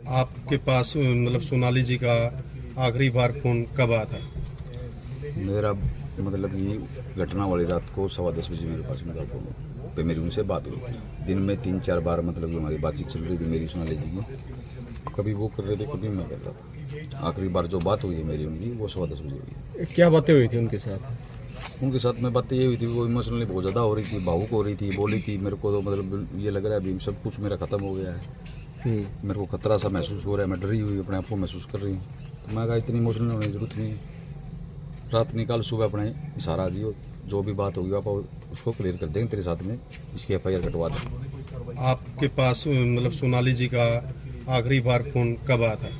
आपके पास मतलब सोनाली जी का आखिरी बार फोन कब आया था? मेरा मतलब ये घटना वाली रात को 10:15 बजे मेरे पास मेरा फोन पे मेरी उनसे बात हुई थी। दिन में 3-4 बार मतलब हमारी बातचीत चल रही थी मेरी सोनाली जी की। कभी वो कर रहे थे, कभी मैं कर रहा था। आखिरी बार जो बात हुई है मेरी उनकी वो 10:15 बजे हुई है। क्या बातें हुई थी उनके साथ? उनके साथ में बातें ये हुई थी, वो इमोशनली बहुत ज़्यादा हो रही थी, भावुक हो रही थी, बोली थी मेरे को तो मतलब ये लग रहा है अभी सब कुछ मेरा ख़त्म हो गया है, मेरे को खतरा सा महसूस हो रहा है, मैं डरी हुई अपने आप को महसूस कर रही हूँ। तो मैं कहा इतनी इमोशनल होने की जरूरत नहीं, रात निकाल सुबह अपने इशारा दियो, जो भी बात होगी आप उसको क्लियर कर देंगे, तेरे साथ में इसकी FIR कटवा दें। आपके पास मतलब सोनाली जी का आखिरी बार फोन कब आया था?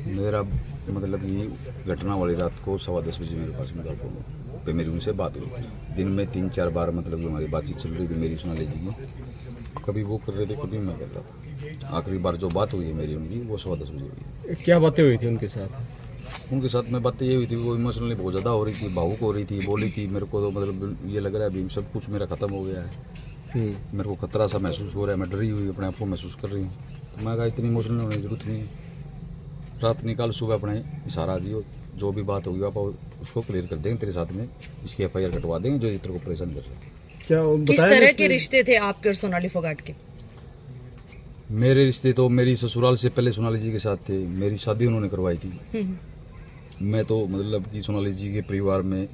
मेरा मतलब ये घटना वाली रात को 10:15 बजे मेरे पास मेरा फोन पे मेरी उनसे बात हुई थी। दिन में 3-4 बार मतलब हमारी बातचीत चल रही थी मेरी सोनाली जी की। कभी वो कर रहे थे, कभी मैं कर रहा था। आखिरी बार जो बात हुई है मेरी उनकी वो 10:15 बजे हुई है। क्या बातें हुई थी उनके साथ? उनके साथ में बातें ये हुई थी, वो इमोशनली बहुत ज़्यादा हो रही थी, भावुक हो रही थी, बोली थी मेरे को तो मतलब ये लग रहा है अभी सब कुछ मेरा ख़त्म हो गया है, मेरे को खतरा सा महसूस हो रहा है, मैं डरी हुई अपने आप को महसूस कर रही हूँ। तो मैं कहा इतनी इमोशनल होने की जरूरत नहीं, रात निकाल सुबह अपने इशारा दियो, जो भी बात होगी आप उसको क्लियर कर देंगे, तेरे साथ में इसकी FIR कटवा देंगे जो इतर को परेशान कर रहे हैं। क्या किस तरह के रिश्ते थे आपके और सोनाली फोगाट के? मेरे रिश्ते तो मेरी ससुराल से पहले सोनाली जी के साथ थे, मेरी शादी उन्होंने करवाई थी। मैं तो मतलब कि सोनाली जी के परिवार में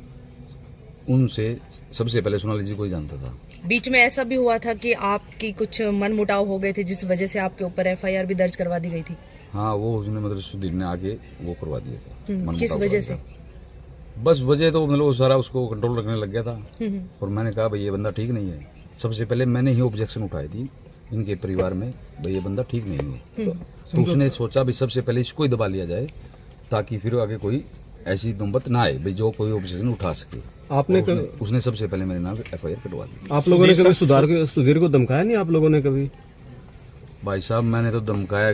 उनसे सबसे पहले सोनाली जी को ही जानता था। बीच में ऐसा भी हुआ था कि आपकी कुछ मनमुटाव हो गए थे जिस वजह से आपके ऊपर FIR भी दर्ज करवा दी गई थी? हाँ, वो उसने मतलब सुधीर ने आगे वो करवा दिया था। किस वजह से? बस वजह तो मतलब वो सारा उसको कंट्रोल रखने लग गया था और मैंने कहा भाई ये बंदा ठीक नहीं है। सबसे पहले मैंने ही ऑब्जेक्शन उठाई थी इनके परिवार में, भाई ये बंदा ठीक नहीं है। तो उसने सोचा भी सबसे पहले इसको ही दबा लिया जाए ताकि फिर आगे कोई ऐसी नौबत ना आए भाई जो कोई ऑब्जेक्शन उठा सके। आपने उसने सबसे पहले मेरे नाम FIR कटवा दी। आप लोगों ने कभी सुधीर को धमकाया नहीं? आप लोगों ने कभी? भाई साहब मैंने तो धमकाया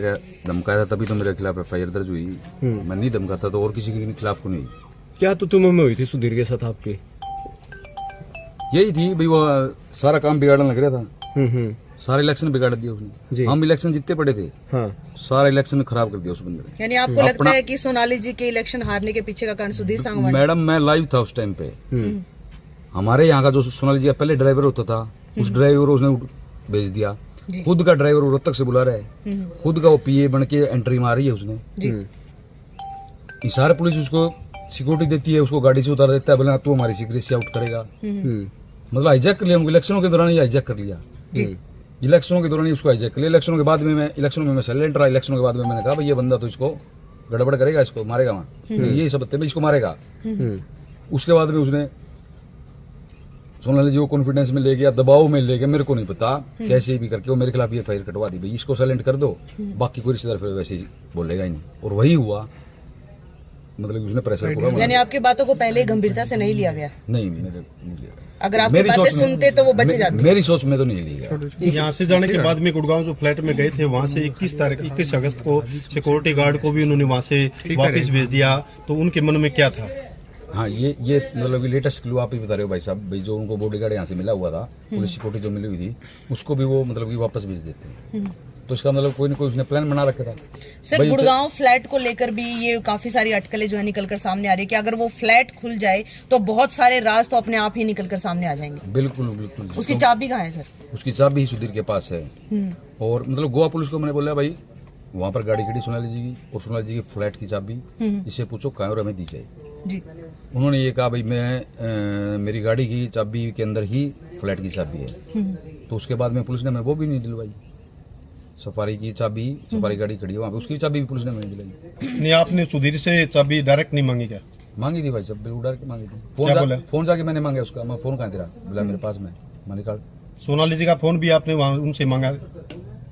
था तभी तो मेरे खिलाफ FIR दर्ज हुई। मैं नहीं धमकाता तो और किसी के खिलाफ को नहीं। क्या तो तुम्हें हुई थी सुधीर के साथ आपकी? यही थी भाई, वो सारा काम बिगाड़ने लग रहा था, सारे इलेक्शन बिगाड़ दिए उसने। हम इलेक्शन जीतते पड़े थे, हाँ। सारा इलेक्शन खराब कर दिया उस बंदे ने। यानी आपको लगता है कि सोनाली जी के इलेक्शन हारने के पीछे का कारण सुधीर सांगवान? मैडम मैं लाइव था उस टाइम पे। हमारे यहाँ का जो सोनाली जी का पहले ड्राइवर होता था उस ड्राइवर उसने भेज दिया, खुद का ड्राइवर वो रोहतक से बुला रहा है, खुद का वो PA बन के एंट्री मारी है उसने। इशारे पुलिस उसको सिक्योरिटी देती है, उसको गाड़ी से उतार देता है, बोला तू हमारी सिक्योरिटी आउट करेगा। मतलब हाईजैक कर लिया हमको, इलेक्शनों के दौरान ही हाईजैक कर लिया। इलेक्शनों के दौरान ही उसको हाईजैक कर लिया। इलेक्शनों के बाद में मैं साइलेंट रहा। इलेक्शनों के बाद में मैंने कहा भाई ये बंदा तो इसको गड़बड़ करेगा, इसको मारेगा, वहाँ ये सब बत्ते में इसको मारेगा। उसके बाद में उसने सोनाली जी को कॉन्फिडेंस में ले गया, दबाव में ले गया, मेरे को नहीं पता कैसे भी करके वो मेरे खिलाफ ये FIR कटवा दी, भाई इसको साइलेंट कर दो, बाकी कोई रिश्तेदार फिर वैसे ही बोलेगा ही नहीं। और वही हुआ, मतलब उसने प्रेशर पूरा। यानी आपकी बातों को पहले गंभीरता से नहीं लिया गया? नहीं, मेरे नहीं लिया। अगर आप बातें सुनते तो वो बच जाते? मेरी सोच में तो नहीं लिया। यहाँ से जाने के बाद में गुड़गांव जो फ्लैट में गए थे वहाँ से 21 अगस्त को सिक्योरिटी गार्ड को भी उन्होंने वहाँ से वापस भेज दिया, तो उनके मन में क्या था? हाँ, ये मतलब लेटेस्ट क्लू आप ही बता रहे हो भाई साहब, भाई जो उनको बॉडीगार्ड यहाँ से मिला हुआ था, पुलिस सिक्योरिटी जो मिली हुई थी उसको भी वो मतलब कि वापस भेज देते हैं। तो इसका मतलब कोई ना कोई उसने प्लान बना रखा था। सर गुड़गांव फ्लैट को लेकर भी ये काफी सारी अटकलें जो है निकलकर सामने आ रही है कि अगर वो फ्लैट खुल जाए तो बहुत सारे राज तो अपने आप ही निकलकर सामने आ जाएंगे। बिल्कुल बिल्कुल। उसकी चाबी कहाँ है सर? उसकी चाबी ही सुधीर के पास है। और मतलब गोवा पुलिस को मैंने बोला भाई वहाँ पर गाड़ी खड़ी सोनाली जी की, और सोनाली जी की फ्लैट की चाबी इससे पूछो कहाँ और हमें दी जाए जी। उन्होंने ये कहा भाई मैं मेरी गाड़ी की चाबी के अंदर ही फ्लैट की चाबी है। तो उसके बाद में पुलिस ने मैं वो भी नहीं दिलवाई, सफारी की चाबी, सफारी गाड़ी खड़ी है वहाँ पे, उसकी चाबी भी पुलिस ने नहीं दिलाई। नहीं, आपने सुधीर से चाबी डायरेक्ट नहीं मांगी क्या? मांगी थी भाई, चाबी उड़ा के मांगी थी। फोन जाके मैंने मांगा उसका, मैं फोन कहाँ तेरा बोला मेरे पास में मैंने कहा। सोनाली जी का फोन भी आपने वहाँ उनसे मांगा?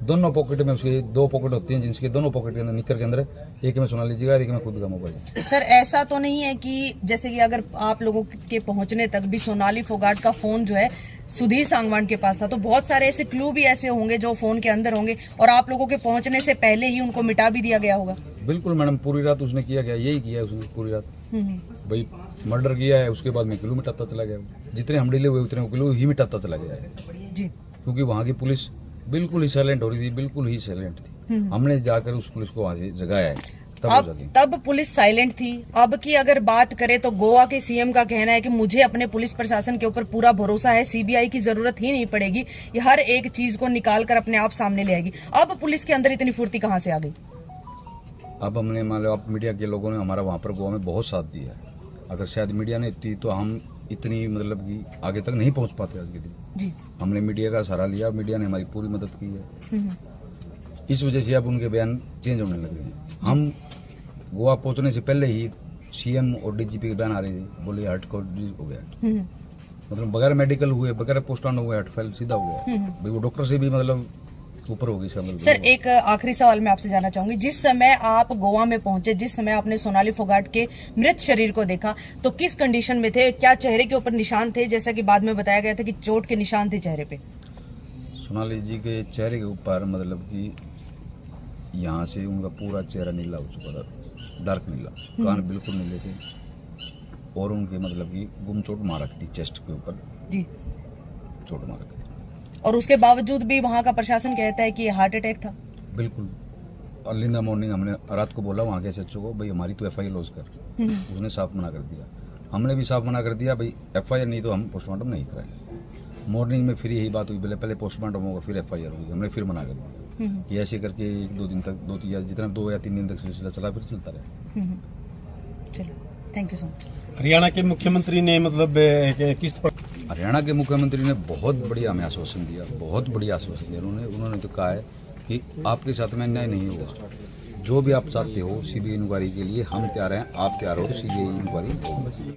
दोनों पॉकेट में, उसके 2 पॉकेट होती हैं जिनके दोनों पॉकेट के अंदर निकर के अंदर एक में सोनाली जी का, एक में खुद का मोबाइल। सर ऐसा तो नहीं है कि जैसे कि अगर आप लोगों के पहुंचने तक भी सोनाली फोगाट का फोन जो है सुधीर सांगवान के पास था, तो बहुत सारे ऐसे क्लू भी ऐसे होंगे जो फोन के अंदर होंगे और आप लोगों के पहुंचने से पहले ही उनको मिटा भी दिया गया होगा? बिल्कुल मैडम, पूरी रात उसने किया गया, यही किया उसने पूरी रात। भाई मर्डर किया है, उसके बाद में क्लू मिटाता चला गया। जितने हम डिले हुए उतने क्लू ही मिटाता चला गया है जी, क्योंकि वहाँ की पुलिस बिल्कुल ही साइलेंट हो रही थी, बिल्कुल ही साइलेंट थी। हमने जाकर उस पुलिस को वहां से जगाया है, तब वो जगी। तब पुलिस साइलेंट थी। अब की अगर बात करें तो गोवा के सीएम का कहना है कि मुझे अपने पुलिस प्रशासन के ऊपर पूरा भरोसा है, सीबीआई की जरूरत ही नहीं पड़ेगी, ये हर एक चीज को निकाल कर अपने आप सामने ले आएगी। अब पुलिस के अंदर इतनी फुर्ती कहाँ से आ गई? अब हमने मान लो आप मीडिया के लोगों ने हमारा वहाँ पर गोवा में बहुत साथ दिया है। अगर शायद मीडिया ने थी तो हम इतनी मतलब कि आगे तक नहीं पहुँच पाते आज के दिन। जी। हमने मीडिया का सहारा लिया, मीडिया ने हमारी पूरी मदद की है। इस वजह से अब उनके बयान चेंज होने लगे हैं। हम गोवा पहुंचने से पहले ही सीएम और डीजीपी के बयान आ रहे थे, बोले हार्ट को हो गया, मतलब बगैर मेडिकल हुए, बगैर पोस्टमार्टम हुए हार्ट फेल सीधा हो गया। भाई वो डॉक्टर से भी मतलब ऊपर हो गई सब। सर एक आखिरी सवाल मैं आपसे जानना चाहूंगी, जिस समय आप गोवा में पहुंचे, जिस समय आपने सोनाली फोगाट के मृत शरीर को देखा, तो किस कंडीशन में थे? क्या चेहरे के ऊपर निशान थे, जैसा कि बाद में बताया गया था कि चोट के निशान थे चेहरे पे? सोनाली जी के चेहरे के ऊपर मतलब कि यहाँ से उनका पूरा चेहरा नीला हो चुका था, डार्क नीला, कान बिल्कुल नीले थे और उनके मतलब कि गुम चोट मार रखी थी चेस्ट के ऊपर जी, चोट मार रखी थी। और उसके बावजूद भी वहां का प्रशासन कहता है कि ये हार्ट अटैक था। बिल्कुल अर्ली इन द मॉर्निंग हमने रात को बोला वहाँ के एसएचओ को, भाई हमारी तो एफआईआर लॉज कर, उसने साफ मना कर दिया। हमने भी साफ मना कर दिया, भाई एफआईआर नहीं तो हम पोस्टमार्टम नहीं कराएंगे। मॉर्निंग में फिर यही बात हुई, पहले पोस्टमार्टम होगा फिर एफआईआर होगी। हमने फिर मना कर दिया कि ऐसे करके 1-2 दिन तक, 2 या 3 दिन तक सिलसिला चला, फिर चलता रहे। चलो, thank you so much. Haryana के मुख्यमंत्री ने मतलब किस हरियाणा के मुख्यमंत्री ने बहुत बढ़िया हमें आश्वासन दिया, बहुत बढ़िया आश्वासन दिया। उन्होंने तो कहा है कि आपके साथ में अन्याय नहीं होगा, जो भी आप चाहते हो सीबीआई इंक्वायरी के लिए हम तैयार हैं, आप तैयार हो, सीबीआई इंक्वायरी होगी।